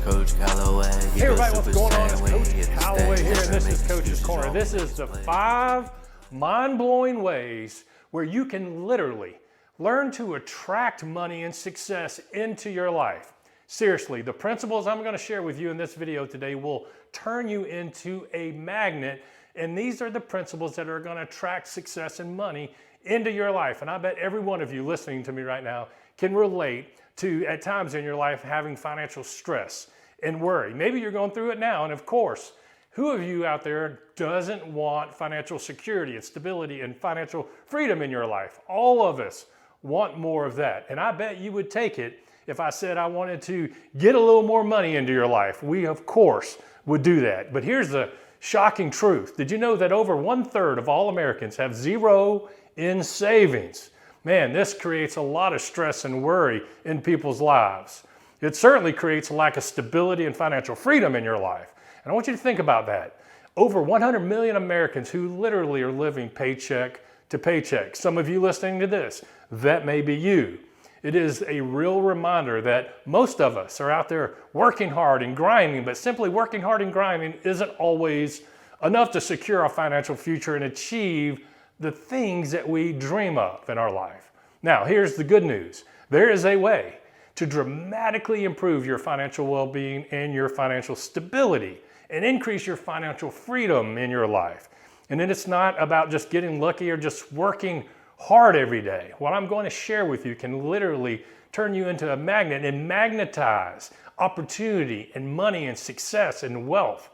Coach Calloway. Hey everybody, what's going on? It's Coach Calloway here, and this is Coach's Corner. This is the 5 mind-blowing ways where you can literally learn to attract money and success into your life. Seriously, the principles I'm going to share with you in this video today will turn you into a magnet, and these are the principles that are going to attract success and money into your life. And I bet every one of you listening to me right now can relate to, at times in your life, having financial stress and worry. Maybe you're going through it now, and of course, who of you out there doesn't want financial security and stability and financial freedom in your life? All of us want more of that, and I bet you would take it if I said I wanted to get a little more money into your life. We, of course, would do that. But here's the shocking truth. Did you know that over 1/3 of all Americans have zero in savings? Man, this creates a lot of stress and worry in people's lives. It certainly creates a lack of stability and financial freedom in your life. And I want you to think about that. Over 100 million Americans who literally are living paycheck to paycheck. Some of you listening to this, that may be you. It is a real reminder that most of us are out there working hard and grinding, but simply working hard and grinding isn't always enough to secure our financial future and achieve the things that we dream of in our life. Now, here's the good news. There is a way to dramatically improve your financial well-being and your financial stability and increase your financial freedom in your life. And then it's not about just getting lucky or just working hard every day. What I'm going to share with you can literally turn you into a magnet and magnetize opportunity and money and success and wealth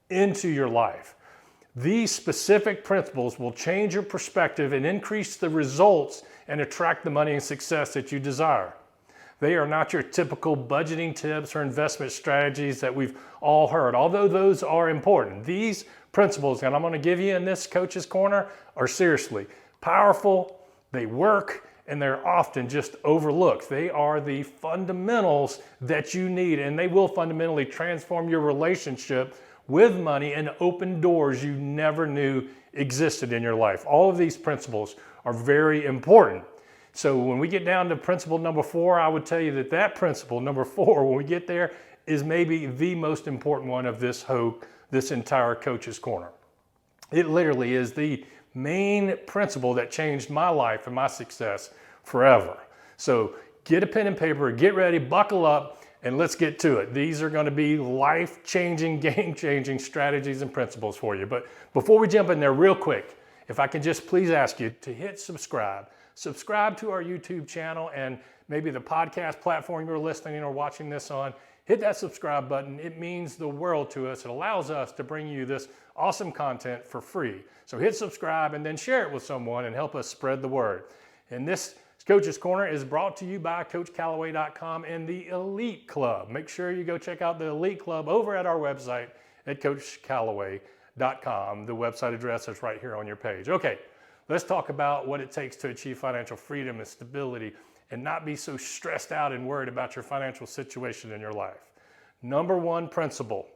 into your life. These specific principles will change your perspective and increase the results and attract the money and success that you desire. They are not your typical budgeting tips or investment strategies that we've all heard, although those are important. These principles that I'm going to give you in this Coach's Corner are seriously powerful, they work, and they're often just overlooked. They are the fundamentals that you need, and they will fundamentally transform your relationship with money and open doors you never knew existed in your life. All of these principles are very important. So when we get down to principle number 4, I would tell you that that principle, number 4, when we get there, is maybe the most important one of this entire Coach's Corner. It literally is the main principle that changed my life and my success forever. So get a pen and paper, get ready, buckle up, and let's get to it. These are going to be life-changing, game-changing strategies and principles for you. But before we jump in there real quick, if I can just please ask you to hit subscribe. Subscribe to our YouTube channel and maybe the podcast platform you're listening or watching this on. Hit that subscribe button. It means the world to us. It allows us to bring you this awesome content for free. So hit subscribe and then share it with someone and help us spread the word. And this Coach's Corner is brought to you by CoachCalloway.com and the Elite Club. Make sure you go check out the Elite Club over at our website at CoachCalloway.com. The website address is right here on your page. Okay. Let's talk about what it takes to achieve financial freedom and stability and not be so stressed out and worried about your financial situation in your life. Number 1 principle,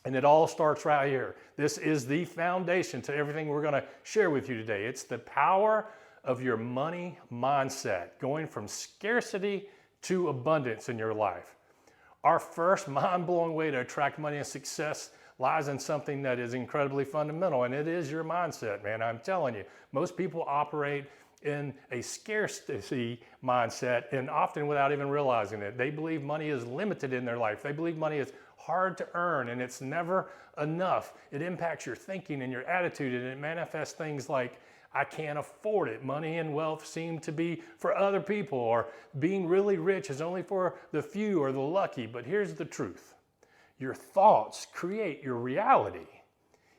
and it all starts right here. This is the foundation to everything we're going to share with you today. It's the power of your money mindset, going from scarcity to abundance in your life. Our first mind-blowing way to attract money and success lies in something that is incredibly fundamental, and it is your mindset, man. I'm telling you, most people operate in a scarcity mindset, and often without even realizing it. They believe money is limited in their life. They believe money is hard to earn, and it's never enough. It impacts your thinking and your attitude, and it manifests things like, I can't afford it. Money and wealth seem to be for other people, or being really rich is only for the few or the lucky. But here's the truth. Your thoughts create your reality.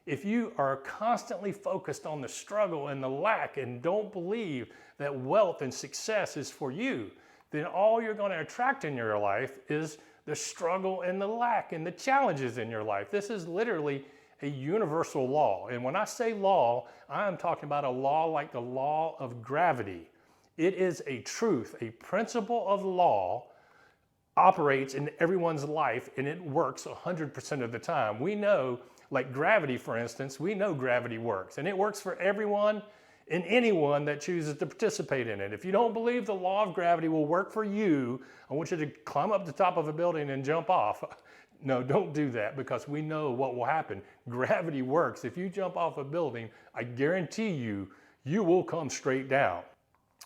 If you are constantly focused on the struggle and the lack and don't believe that wealth and success is for you, then all you're going to attract in your life is the struggle and the lack and the challenges in your life. This is literally a universal law. And when I say law, I am talking about a law like the law of gravity. It is a truth, a principle of law operates in everyone's life, and it works 100% of the time. We know, like gravity, for instance, we know gravity works, and it works for everyone in anyone that chooses to participate in it. If you don't believe the law of gravity will work for you, I want you to climb up the top of a building and jump off. No, don't do that, because we know what will happen. Gravity works. If you jump off a building, I guarantee you, you will come straight down.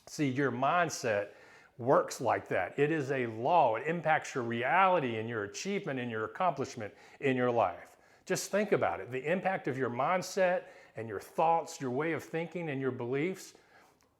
See, your mindset works like that. It is a law. It impacts your reality and your achievement and your accomplishment in your life. Just think about it. The impact of your mindset and your thoughts, your way of thinking and your beliefs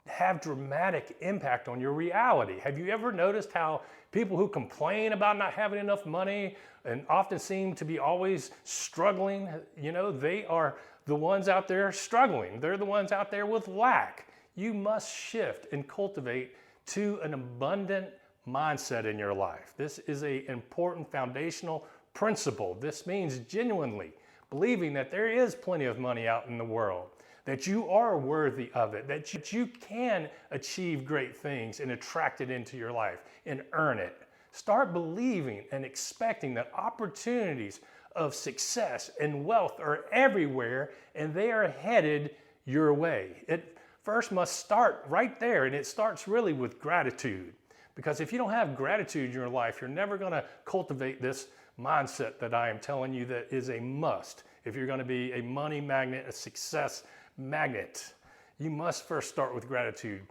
have dramatic impact on your reality. Have you ever noticed how people who complain about not having enough money and often seem to be always struggling, they are the ones out there struggling. They're the ones out there with lack. You must shift and cultivate to an abundant mindset in your life. This is an important foundational principle. This means genuinely believing that there is plenty of money out in the world, that you are worthy of it, that you can achieve great things and attract it into your life and earn it. Start believing and expecting that opportunities of success and wealth are everywhere, and they are headed your way. It first must start right there, and it starts really with gratitude. Because if you don't have gratitude in your life, you're never going to cultivate this mindset that I am telling you that is a must. If you're going to be a money magnet, a success magnet, you must first start with gratitude.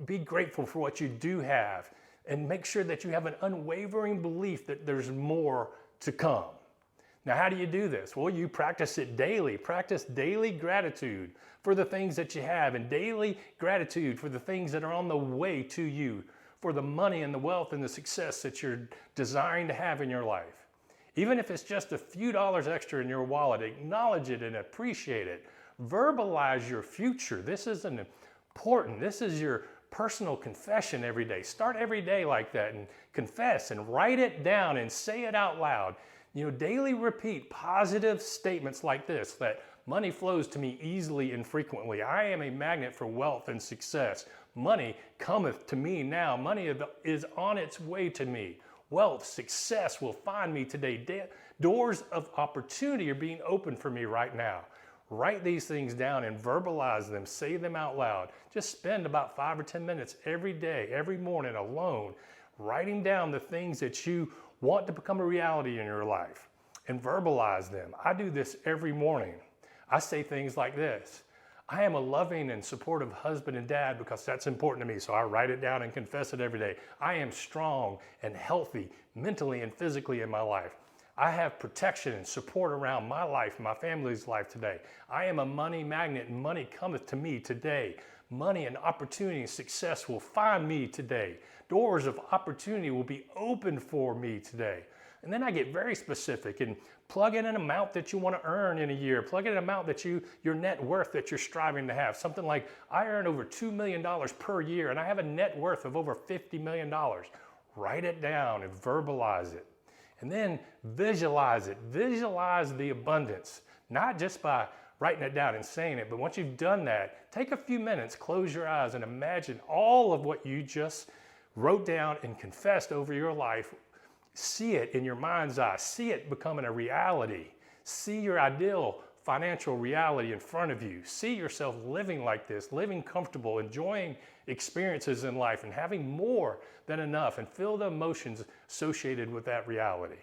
Be grateful for what you do have, and make sure that you have an unwavering belief that there's more to come. Now, how do you do this? Well, you practice it daily. Practice daily gratitude for the things that you have, and daily gratitude for the things that are on the way to you, for the money and the wealth and the success that you're desiring to have in your life. Even if it's just a few dollars extra in your wallet, acknowledge it and appreciate it. Verbalize your future. This is important. This is your personal confession every day. Start every day like that and confess and write it down and say it out loud. Daily repeat positive statements like this, that money flows to me easily and frequently. I am a magnet for wealth and success. Money cometh to me now. Money is on its way to me. Wealth, success will find me today. Doors of opportunity are being opened for me right now. Write these things down and verbalize them. Say them out loud. Just spend about 5 or 10 minutes every day, every morning alone, writing down the things that you want to become a reality in your life and verbalize them. I do this every morning. I say things like this: I am a loving and supportive husband and dad, because that's important to me, so I write it down and confess it every day. I am strong and healthy mentally and physically in my life. I have protection and support around my life and my family's life today. I am a money magnet, and money cometh to me today. Money and opportunity and success will find me today. Doors of opportunity will be opened for me today. And then I get very specific and plug in an amount that you want to earn in a year. Plug in an amount that your net worth that you're striving to have. Something like, I earn over $2 million per year and I have a net worth of over $50 million. Write it down and verbalize it. And then visualize it. Visualize the abundance, not just by writing it down and saying it, but once you've done that, take a few minutes, close your eyes, and imagine all of what you just wrote down and confessed over your life. See it in your mind's eye. See it becoming a reality. See your ideal financial reality in front of you. See yourself living like this, living comfortable, enjoying experiences in life, and having more than enough, and feel the emotions associated with that reality.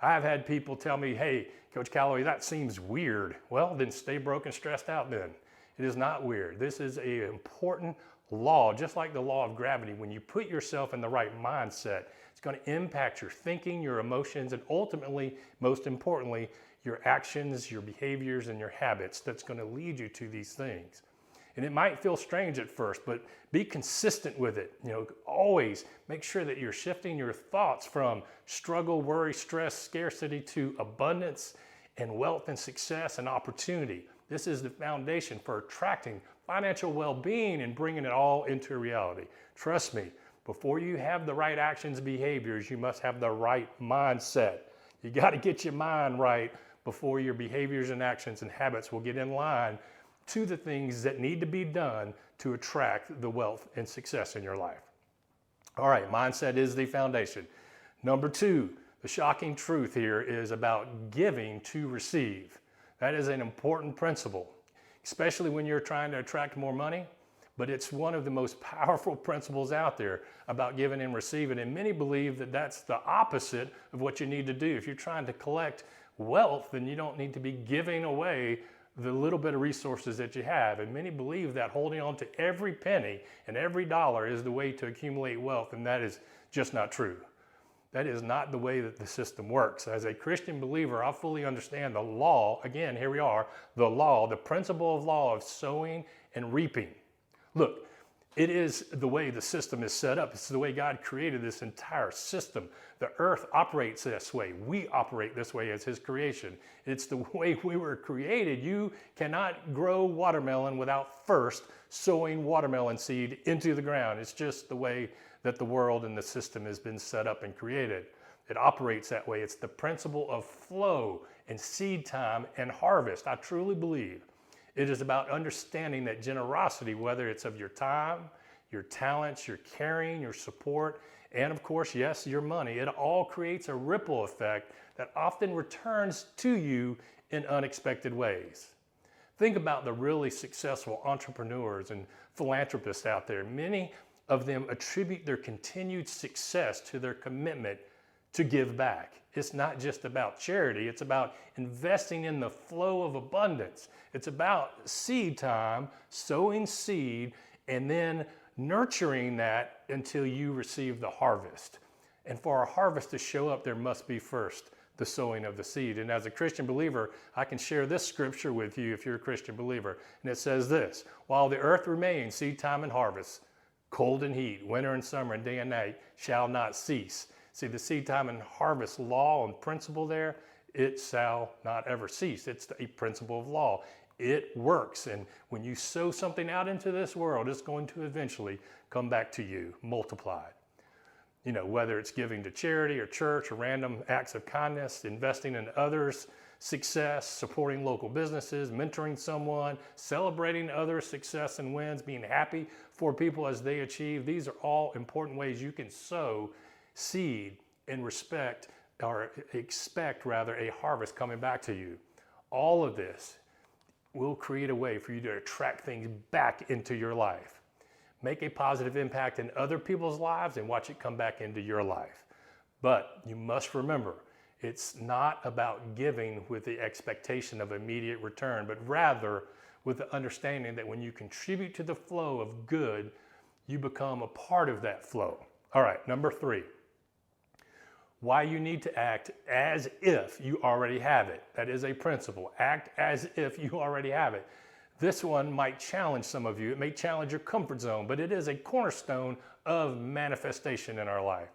I've had people tell me, hey, Coach Calloway, that seems weird. Well, then stay broke and stressed out then. It is not weird. This is an important law, just like the law of gravity. When you put yourself in the right mindset, it's going to impact your thinking, your emotions, and ultimately, most importantly, your actions, your behaviors, and your habits. That's going to lead you to these things. And it might feel strange at first, but be consistent with it. Always make sure that you're shifting your thoughts from struggle, worry, stress, scarcity to abundance and wealth and success and opportunity. This is the foundation for attracting financial well-being and bringing it all into reality. Trust me, before you have the right actions and behaviors, you must have the right mindset. You got to get your mind right before your behaviors and actions and habits will get in line to the things that need to be done to attract the wealth and success in your life. All right, mindset is the foundation. Number 2, the shocking truth here is about giving to receive. That is an important principle. especially when you're trying to attract more money. But it's one of the most powerful principles out there about giving and receiving. And many believe that that's the opposite of what you need to do. If you're trying to collect wealth, then you don't need to be giving away the little bit of resources that you have. And many believe that holding on to every penny and every dollar is the way to accumulate wealth. And that is just not true. That is not the way that the system works. As a Christian believer, I fully understand the law. Again, here we are, the law, the principle of law of sowing and reaping. Look, it is the way the system is set up. It's the way God created this entire system. The earth operates this way. We operate this way as His creation. It's the way we were created. You cannot grow watermelon without first sowing watermelon seed into the ground. It's just the way that the world and the system has been set up and created. It operates that way. It's the principle of flow and seed time and harvest. I truly believe it is about understanding that generosity, whether it's of your time, your talents, your caring, your support, and of course, yes, your money, it all creates a ripple effect that often returns to you in unexpected ways. Think about the really successful entrepreneurs and philanthropists out there. Many of them attribute their continued success to their commitment to give back. It's not just about charity, it's about investing in the flow of abundance. It's about seed time, sowing seed, and then nurturing that until you receive the harvest. And for a harvest to show up, there must be first the sowing of the seed. And as a Christian believer, I can share this scripture with you if you're a Christian believer. And it says this: while the earth remains, seed time and harvest, cold and heat, winter and summer, and day and night shall not cease. See, the seed time and harvest law and principle there, it shall not ever cease. It's a principle of law. It works. And when you sow something out into this world, it's going to eventually come back to you multiplied. You know, whether it's giving to charity or church or random acts of kindness, investing in others' success, supporting local businesses, mentoring someone, celebrating others' success and wins, being happy for people as they achieve. These are all important ways you can sow seed and expect a harvest coming back to you. All of this will create a way for you to attract things back into your life. Make a positive impact in other people's lives and watch it come back into your life. But you must remember, it's not about giving with the expectation of immediate return, but rather with the understanding that when you contribute to the flow of good, you become a part of that flow. All right, number 3. Why you need to act as if you already have it. That is a principle. Act as if you already have it. This one might challenge some of you. It may challenge your comfort zone, but it is a cornerstone of manifestation in our life.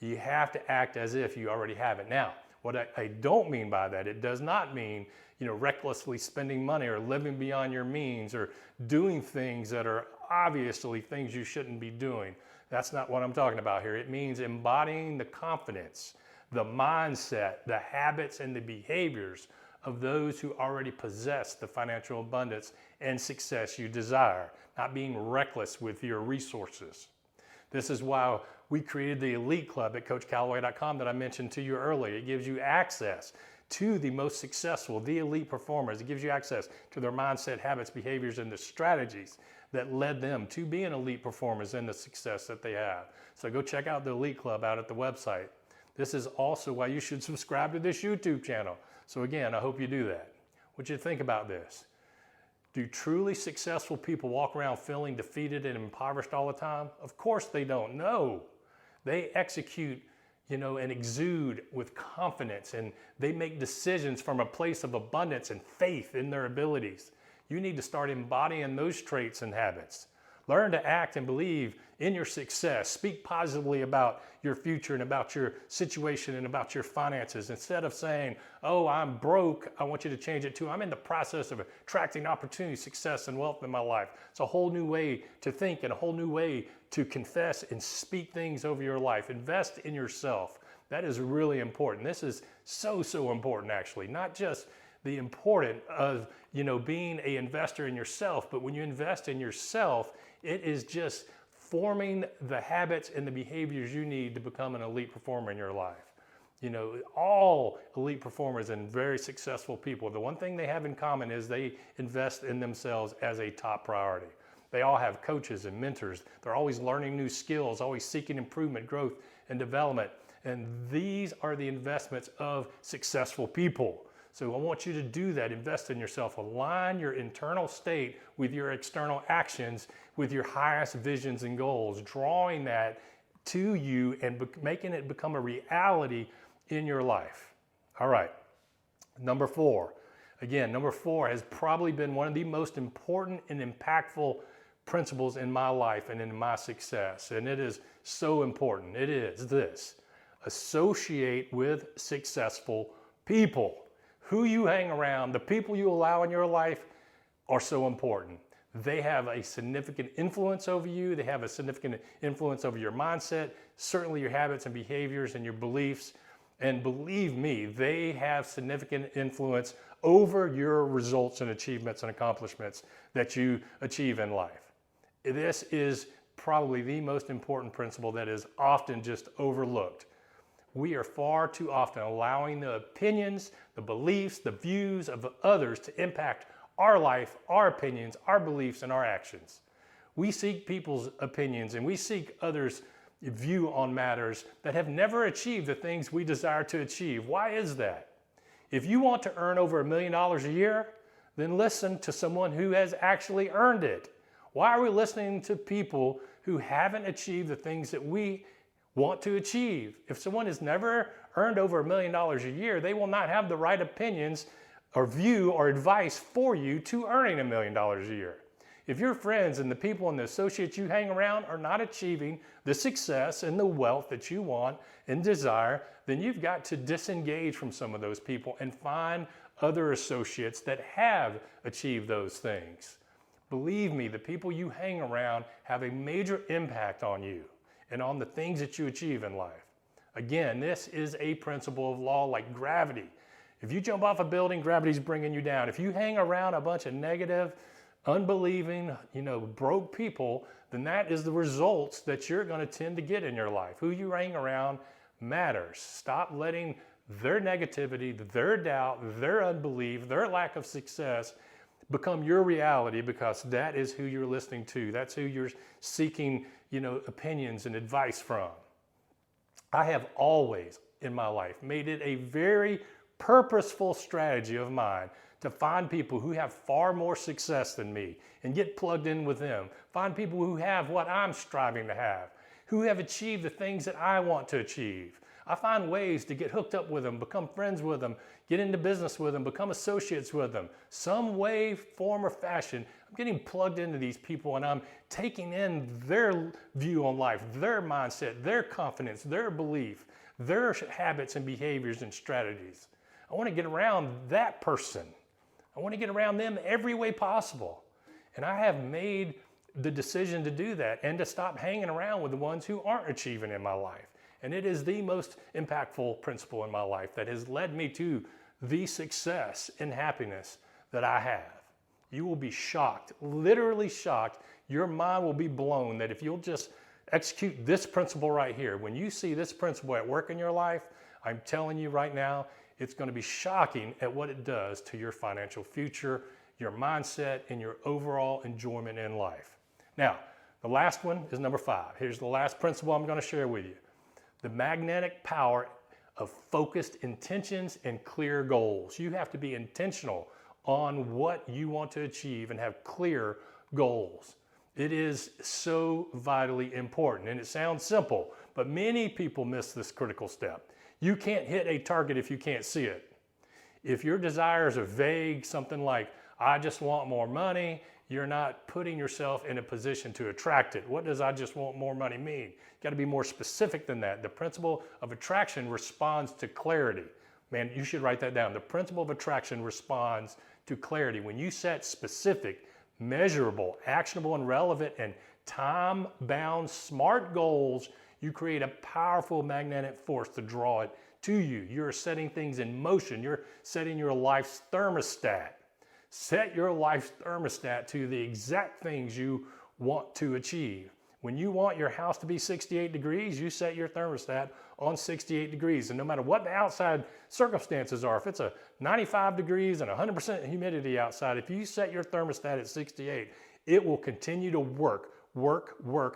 You have to act as if you already have it. Now, what I don't mean by that, it does not mean, recklessly spending money or living beyond your means or doing things that are obviously things you shouldn't be doing. That's not what I'm talking about here. It means embodying the confidence, the mindset, the habits, and the behaviors of those who already possess the financial abundance and success you desire, not being reckless with your resources. This is why we created the Elite Club at CoachCalloway.com that I mentioned to you earlier. It gives you access to the most successful, the elite performers. It gives you access to their mindset, habits, behaviors, and the strategies that led them to being elite performers and the success that they have. So go check out the Elite Club out at the website. This is also why you should subscribe to this YouTube channel. So again, I hope you do that. What you think about this? Do truly successful people walk around feeling defeated and impoverished all the time? Of course they don't. No. They execute, and exude with confidence, and they make decisions from a place of abundance and faith in their abilities. You need to start embodying those traits and habits. Learn to act and believe in your success. Speak positively about your future and about your situation and about your finances. Instead of saying, oh, I'm broke, I want you to change it to, I'm in the process of attracting opportunity, success, and wealth in my life. It's a whole new way to think and a whole new way to confess and speak things over your life. Invest in yourself. That is really important. This is so important, actually. Not just the importance of, being an investor in yourself, but when you invest in yourself, it is just forming the habits and the behaviors you need to become an elite performer in your life. You know, all elite performers and very successful people, the one thing they have in common is they invest in themselves as a top priority. They all have coaches and mentors. They're always learning new skills, always seeking improvement, growth, and development. And these are the investments of successful people. So I want you to do that. Invest in yourself. Align your internal state with your external actions, with your highest visions and goals, drawing that to you and making it become a reality in your life. All right. Number 4. Again, number 4 has probably been one of the most important and impactful principles in my life and in my success. And it is so important. It is this: associate with successful people. Who you hang around, the people you allow in your life are so important. They have a significant influence over you. They have a significant influence over your mindset, certainly your habits and behaviors and your beliefs. And believe me, they have significant influence over your results and achievements and accomplishments that you achieve in life. This is probably the most important principle that is often just overlooked. We are far too often allowing the opinions, the beliefs, the views of others to impact our life, our opinions, our beliefs, and our actions. We seek people's opinions and we seek others' view on matters that have never achieved the things we desire to achieve. Why is that? If you want to earn over $1 million a year, then listen to someone who has actually earned it. Why are we listening to people who haven't achieved the things that we want to achieve? If someone has never earned over $1 million a year, they will not have the right opinions or view or advice for you to earning $1 million a year. If your friends and the people and the associates you hang around are not achieving the success and the wealth that you want and desire, then you've got to disengage from some of those people and find other associates that have achieved those things. Believe me, the people you hang around have a major impact on you and on the things that you achieve in life. Again, this is a principle of law like gravity. If you jump off a building, gravity's bringing you down. If you hang around a bunch of negative, unbelieving, broke people, then that is the results that you're going to tend to get in your life. Who you hang around matters. Stop letting their negativity, their doubt, their unbelief, their lack of success become your reality, because that is who you're listening to. That's who you're seeking, opinions and advice from. I have always in my life made it a very purposeful strategy of mine to find people who have far more success than me and get plugged in with them. Find people who have what I'm striving to have, who have achieved the things that I want to achieve. I find ways to get hooked up with them, become friends with them, get into business with them, become associates with them. Some way, form, or fashion, I'm getting plugged into these people and I'm taking in their view on life, their mindset, their confidence, their belief, their habits and behaviors and strategies. I want to get around that person. I want to get around them every way possible. And I have made the decision to do that and to stop hanging around with the ones who aren't achieving in my life. And it is the most impactful principle in my life that has led me to the success and happiness that I have. You will be shocked, literally shocked. Your mind will be blown that if you'll just execute this principle right here, when you see this principle at work in your life, I'm telling you right now, it's going to be shocking at what it does to your financial future, your mindset, and your overall enjoyment in life. Now, the last one is number 5. Here's the last principle I'm going to share with you. The magnetic power of focused intentions and clear goals. You have to be intentional on what you want to achieve and have clear goals. It is so vitally important, and it sounds simple, but many people miss this critical step. You can't hit a target if you can't see it. If your desires are vague, something like, I just want more money, you're not putting yourself in a position to attract it. What does I just want more money mean? You got to be more specific than that. The principle of attraction responds to clarity. Man, you should write that down. The principle of attraction responds to clarity. When you set specific, measurable, actionable, and relevant, and time-bound smart goals, you create a powerful magnetic force to draw it to you. You're setting things in motion. You're setting your life's thermostat. Set your life's thermostat to the exact things you want to achieve. When you want your house to be 68 degrees, you set your thermostat on 68 degrees. And no matter what the outside circumstances are, if it's a 95 degrees and 100% humidity outside, if you set your thermostat at 68, it will continue to work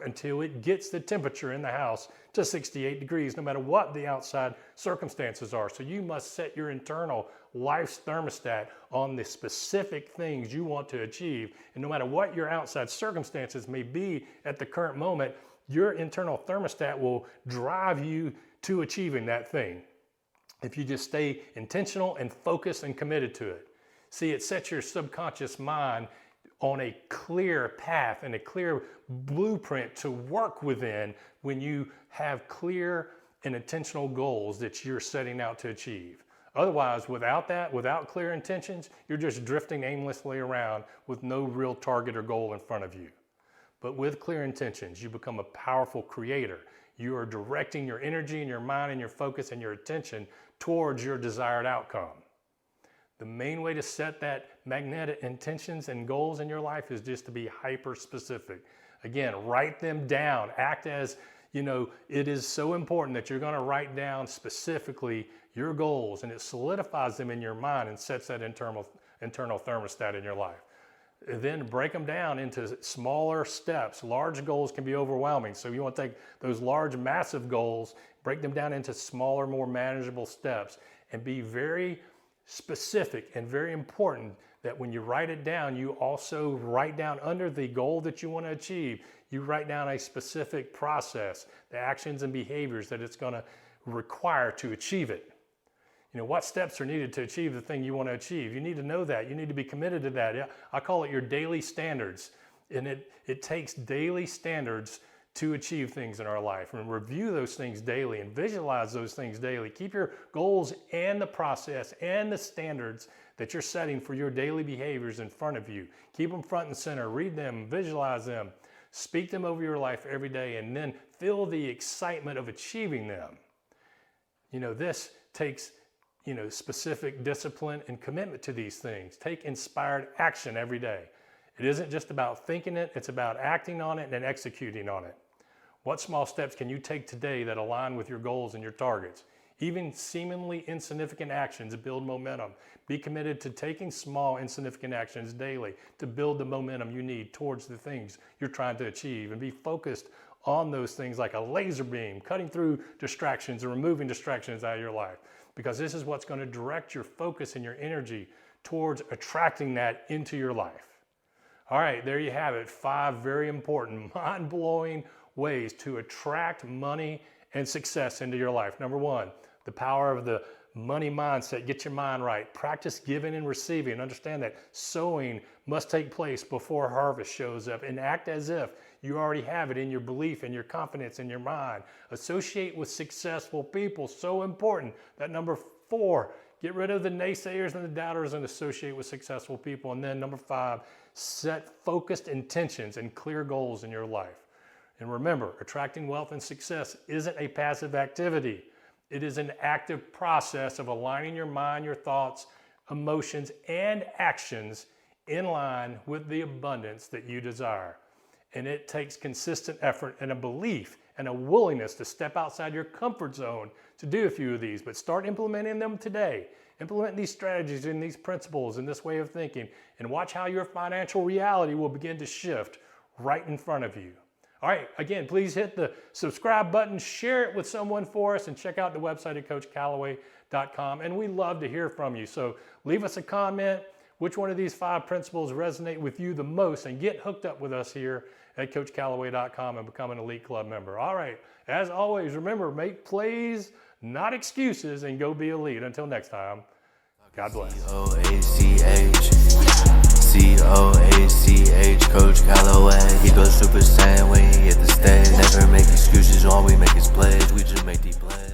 until it gets the temperature in the house to 68 degrees, no matter what the outside circumstances are. So you must set your internal life's thermostat on the specific things you want to achieve. And no matter what your outside circumstances may be at the current moment, your internal thermostat will drive you to achieving that thing if you just stay intentional and focused and committed to it. See, it sets your subconscious mind on a clear path and a clear blueprint to work within when you have clear and intentional goals that you're setting out to achieve. Otherwise, without that, without clear intentions, you're just drifting aimlessly around with no real target or goal in front of you. But with clear intentions, you become a powerful creator. You are directing your energy and your mind and your focus and your attention towards your desired outcome. The main way to set that magnetic intentions and goals in your life is just to be hyper specific. Again, write them down. Act as, it is so important that you're going to write down specifically your goals, and it solidifies them in your mind and sets that internal thermostat in your life. And then break them down into smaller steps. Large goals can be overwhelming. So you want to take those large, massive goals, break them down into smaller, more manageable steps, and be very specific and very important that when you write it down, you also write down under the goal that you want to achieve. You write down a specific process, the actions and behaviors that it's going to require to achieve it. What steps are needed to achieve the thing you want to achieve. You need to know that. You need to be committed to that. I call it your daily standards. And it takes daily standards to achieve things in our life, and review those things daily and visualize those things daily. Keep your goals and the process and the standards that you're setting for your daily behaviors in front of you. Keep them front and center. Read them, visualize them, speak them over your life every day, and then feel the excitement of achieving them. This takes specific discipline and commitment to these things. Take inspired action every day. It isn't just about thinking it, it's about acting on it and executing on it. What small steps can you take today that align with your goals and your targets? Even seemingly insignificant actions build momentum. Be committed to taking small, insignificant actions daily to build the momentum you need towards the things you're trying to achieve, and be focused on those things like a laser beam, cutting through distractions and removing distractions out of your life, because this is what's going to direct your focus and your energy towards attracting that into your life. All right, there you have it. 5 very important, mind-blowing ways to attract money and success into your life. Number 1, the power of the money mindset. Get your mind right. Practice giving and receiving. Understand that sowing must take place before harvest shows up, and act as if you already have it in your belief and your confidence in your mind. Associate with successful people. So important. That number 4, get rid of the naysayers and the doubters and associate with successful people. And then number 5, set focused intentions and clear goals in your life. And remember, attracting wealth and success isn't a passive activity. It is an active process of aligning your mind, your thoughts, emotions, and actions in line with the abundance that you desire. And it takes consistent effort and a belief and a willingness to step outside your comfort zone to do a few of these. But start implementing them today. Implement these strategies and these principles and this way of thinking, and watch how your financial reality will begin to shift right in front of you. All right, again, please hit the subscribe button, share it with someone for us, and check out the website at CoachCalloway.com. And we love to hear from you. So leave us a comment. Which one of these 5 principles resonate with you the most? And get hooked up with us here at CoachCalloway.com and become an Elite Club member. All right, as always, remember, make plays, not excuses, and go be elite. Until next time, God bless. C-O-A-C-H, Coach Calloway. He goes Super Saiyan when he hit the stage. Never make excuses, all we make is plays. We just make the plays.